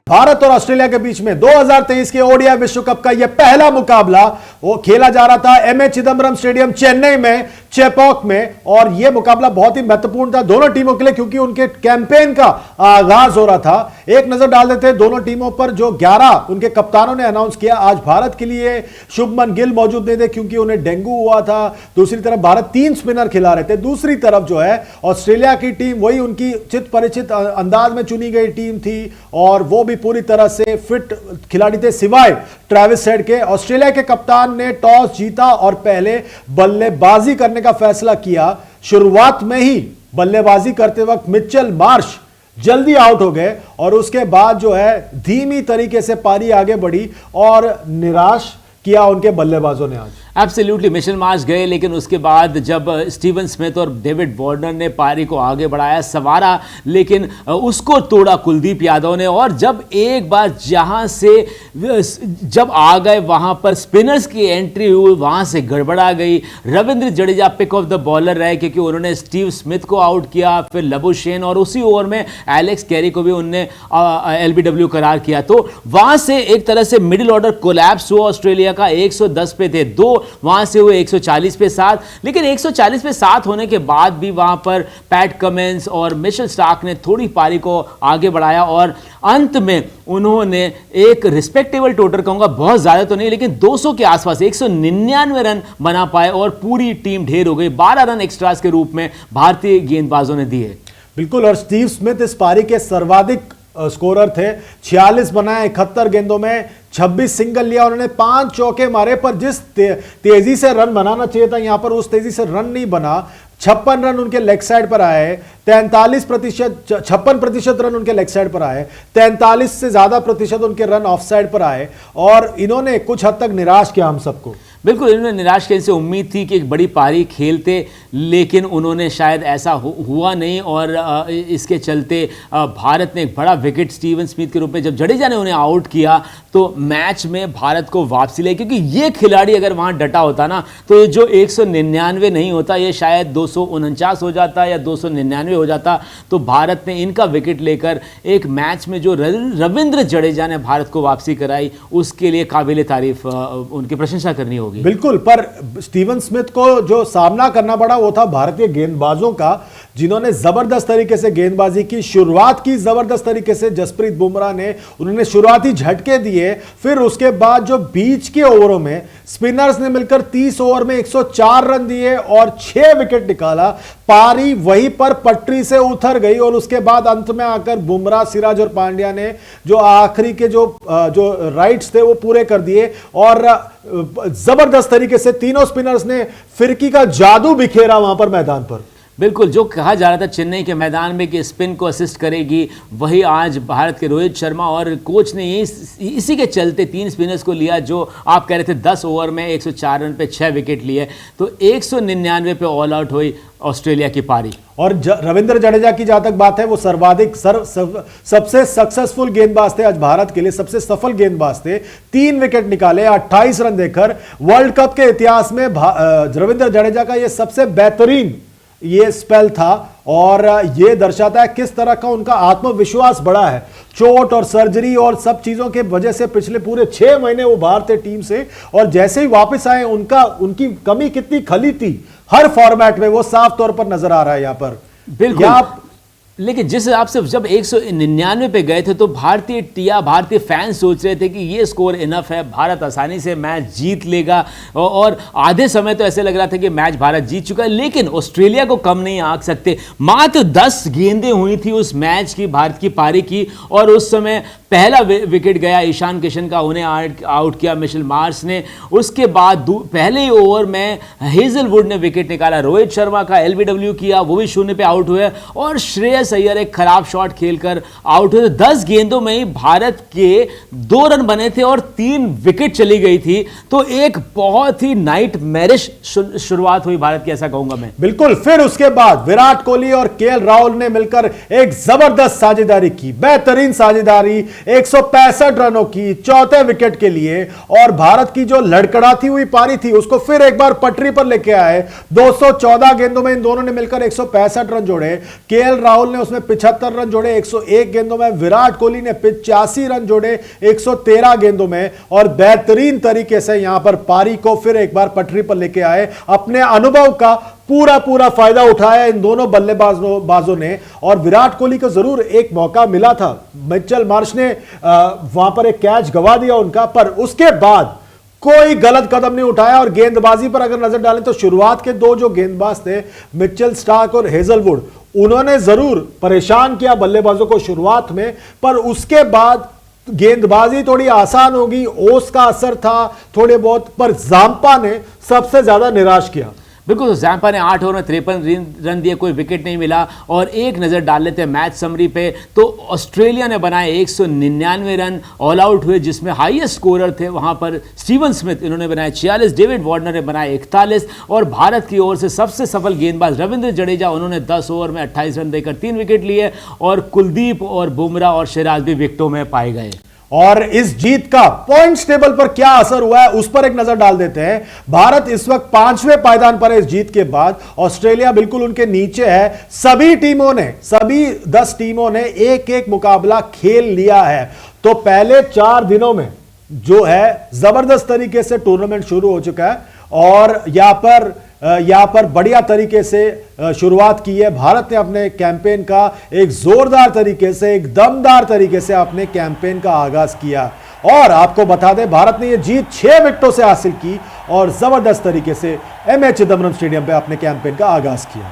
भारत और ऑस्ट्रेलिया के बीच में 2023 के ओडीआई विश्व कप का यह पहला मुकाबला वो खेला जा रहा था एमए चिदंबरम स्टेडियम चेन्नई में, चेपॉक में। और यह मुकाबला बहुत ही महत्वपूर्ण था दोनों टीमों के लिए क्योंकि उनके कैंपेन का आगाज हो रहा था। एक नजर डाल देते हैं दोनों टीमों पर जो 11 उनके कप्तानों ने अनाउंस किया। आज भारत के लिए शुभमन गिल मौजूद नहीं थे क्योंकि उन्हें डेंगू हुआ था। दूसरी तरफ भारत 3 स्पिनर खिला रहे थे। दूसरी तरफ जो है ऑस्ट्रेलिया की टीम वही उनकी चित परिचित अंदाज में चुनी गई टीम थी और वो भी पूरी तरह से फिट खिलाड़ी थे सिवाय ट्रेविस हेड के। ऑस्ट्रेलिया के कप्तान ने टॉस जीता और पहले बल्लेबाजी करने का फैसला किया। शुरुआत में ही बल्लेबाजी करते वक्त मिचेल मार्श जल्दी आउट हो गए और उसके बाद जो है धीमी तरीके से पारी आगे बढ़ी और निराश किया उनके बल्लेबाजों ने आज। एब्सोल्युटली मिचेल मार्श गए, लेकिन उसके बाद जब स्टीवन स्मिथ और डेविड वार्नर ने पारी को आगे बढ़ाया, संवारा, लेकिन उसको तोड़ा कुलदीप यादव ने। और जब एक बार जहां से जब आ गए वहां पर स्पिनर्स की एंट्री हुई, वहां से गड़बड़ा गई। Ravindra Jadeja pick of the bowler रहे क्योंकि उन्होंने स्टीव स्मिथ को आउट किया, फिर लबुशेन और उसी ओवर में एलेक्स कैरी को भी उनने एलबीडब्ल्यू करार किया। तो वहां से एक तरह से मिडिल ऑर्डर कोलैप्स हुआ ऑस्ट्रेलिया का। 110 पे थे, 2 वहां से हुए 140 पे 7, लेकिन 140 पे 7 होने के बाद भी वहां पर पैट कमिंस और मिचेल स्टार्क ने थोड़ी पारी को आगे बढ़ाया और अंत में उन्होंने एक रिस्पेक्टेबल टोटल, कहूंगा बहुत ज्यादा तो नहीं लेकिन 200 के आसपास 199 रन बना पाए और पूरी टीम ढेर हो गई। 12 रन एक्स्ट्रास के रूप में भारतीय गेंदबाजों ने दिए। बिल्कुल, और स्टीव स्मिथ इस पारी के सर्वाधिक स्कोरर थे। 46 बनाए 71 गेंदों में, 26 सिंगल लिया। उन्होंने 5 चौके मारे पर जिस तेजी से रन बनाना चाहिए था यहां पर उस तेजी से रन नहीं बना। 56 रन उनके लेग साइड पर आए, 56% रन उनके लेग साइड पर आए, 43 से ज्यादा प्रतिशत उनके रन ऑफ साइड पर आए और इन्होंने कुछ हद तक निराश किया हम सबको। बिल्कुल, इन्होंने निराश किया। इनसे उम्मीद थी कि एक बड़ी पारी खेलते, लेकिन उन्होंने शायद ऐसा हुआ नहीं और इसके चलते भारत ने एक बड़ा विकेट स्टीवन स्मिथ के रूप में जब जडेजा ने उन्हें आउट किया तो मैच में भारत को वापसी लाई, क्योंकि ये खिलाड़ी अगर वहां डटा होता ना तो ये जो 199 नहीं होता, ये शायद 249 हो जाता या 299 हो जाता। तो भारत ने इनका विकेट लेकर एक मैच में जो रविंद्र जडेजा ने भारत को वापसी कराई उसके लिए काबिल तारीफ, उनकी प्रशंसा करनी होगी। बिल्कुल, पर स्टीवन स्मिथ को जो सामना करना पड़ा वो था भारतीय गेंदबाजों का, जिन्होंने जबरदस्त तरीके से गेंदबाजी की। शुरुआत की जबरदस्त तरीके से जसप्रीत बुमराह ने, उन्होंने शुरुआती झटके दिए। फिर उसके बाद जो बीच के ओवरों में स्पिनर्स ने मिलकर 30 ओवर में 104 रन दिए और 6 विकेट निकाला। पारी वहीं पर पटरी से उतर गई और उसके बाद अंत में आकर बुमराह, सिराज और पांड्या ने जो आखिरी के जो राइट्स थे वो पूरे कर दिए और जबरदस्त तरीके से तीनों स्पिनर्स ने फिरकी का जादू बिखेरा वहां पर मैदान पर। बिल्कुल, जो कहा जा रहा था चेन्नई के मैदान में कि स्पिन को असिस्ट करेगी, वही आज भारत के रोहित शर्मा और कोच ने इसी के चलते 3 स्पिनर्स को लिया जो आप कह रहे थे 10 ओवर में 104 रन पे 6 विकेट लिए। तो 199 पे ऑल आउट हुई ऑस्ट्रेलिया की पारी। और रविंद्र जडेजा की जहां तक बात है वो सर्वाधिक सबसे सक्सेसफुल गेंदबाज थे आज भारत के लिए, सबसे सफल गेंदबाज थे। 3 विकेट निकाले 28 रन देकर। वर्ल्ड कप के इतिहास में रविंद्र जडेजा का यह सबसे बेहतरीन ये स्पेल था और ये दर्शाता है किस तरह का उनका आत्मविश्वास बढ़ा है। चोट और सर्जरी और सब चीजों के वजह से पिछले पूरे 6 महीने वो बाहर थे टीम से और जैसे ही वापस आए उनकी कमी कितनी खली थी हर फॉर्मेट में वो साफ तौर पर नजर आ रहा है यहां पर। बिल्कुल, लेकिन जिस हिसाब से जब 199 पे गए थे तो भारतीय फैंस सोच रहे थे कि ये स्कोर इनफ है, भारत आसानी से मैच जीत लेगा और आधे समय तो ऐसे लग रहा था कि मैच भारत जीत चुका है। लेकिन ऑस्ट्रेलिया को कम नहीं आंक सकते। मात्र 10 गेंदें हुई थी उस मैच की, भारत की पारी की, और उस समय पहला विकेट गया ईशान किशन का, उन्हें आउट किया मिचेल मार्श ने। उसके बाद पहले ही ओवर में हेजलवुड ने विकेट निकाला, रोहित शर्मा का एलबीडब्ल्यू किया, वो भी 0 पे आउट हुए और श्रेयस अय्यर एक खराब शॉट खेलकर आउट हुए। 10 गेंदों में ही भारत के 2 रन बने थे और 3 विकेट चली गई थी। तो एक बहुत ही नाइटमेरिश शुरुआत हुई भारत की, ऐसा कहूंगा मैं। बिल्कुल, फिर उसके बाद विराट कोहली और केएल राहुल ने मिलकर एक जबरदस्त साझेदारी की, बेहतरीन साझेदारी, 165 रनों की, चौथे विकेट के लिए और भारत की जो लड़खड़ाती हुई पारी थी उसको फिर एक बार पटरी पर लेके आए। 214 गेंदों में इन दोनों ने मिलकर 165 रन जोड़े। केएल राहुल ने ने उसमें 75 रन जोड़े 101 गेंदों में। विराट कोहली ने 85 रन जोड़े 113 गेंदों में और बेहतरीन तरीके से यहां पर पारी को फिर एक बार पटरी पर लेके आए। अपने अनुभव का पूरा फायदा उठाया इन दोनों बल्लेबाजों ने। और विराट कोहली को जरूर एक मौका मिला था, मिचेल मार्श ने वहां पर एक कैच गवा दिया उनका, पर उसके बाद कोई गलत कदम नहीं उठाया। और गेंदबाजी पर अगर नजर डालें तो शुरुआत के दो जो गेंदबाज थे, मिचेल स्टार्क और हेजलवुड, उन्होंने जरूर परेशान किया बल्लेबाजों को शुरुआत में, पर उसके बाद गेंदबाजी थोड़ी आसान होगी, ओस का असर था थोड़े बहुत, पर जाम्पा ने सबसे ज्यादा निराश किया। बिल्कुल, तो जैम्पा ने 8 ओवर में 53 रन दिए, कोई विकेट नहीं मिला। और एक नज़र डाल लेते हैं मैच समरी पे, तो ऑस्ट्रेलिया ने बनाए 199 रन, ऑल आउट हुए, जिसमें हाईएस्ट स्कोरर थे वहां पर स्टीवन स्मिथ, इन्होंने बनाए 46, डेविड वार्नर ने बनाए 41, और भारत की ओर से सबसे सफल गेंदबाज रविंद्र जडेजा, उन्होंने 10 ओवर में 28 रन देकर 3 विकेट लिए। और कुलदीप और बुमराह और सिराज भी विकेटों में पाए गए। और इस जीत का पॉइंट्स टेबल पर क्या असर हुआ है उस पर एक नजर डाल देते हैं। भारत इस वक्त 5वें पायदान पर है इस जीत के बाद। ऑस्ट्रेलिया बिल्कुल उनके नीचे है। सभी 10 टीमों ने एक एक मुकाबला खेल लिया है। तो पहले 4 दिनों में जो है जबरदस्त तरीके से टूर्नामेंट शुरू हो चुका है और यहां पर बढ़िया तरीके से शुरुआत की है। भारत ने अपने कैंपेन का एक जोरदार तरीके से, एक दमदार तरीके से अपने कैंपेन का आगाज किया। और आपको बता दें, भारत ने यह जीत 6 विकेटों से हासिल की और जबरदस्त तरीके से एमए चिदंबरम स्टेडियम पे अपने कैंपेन का आगाज किया।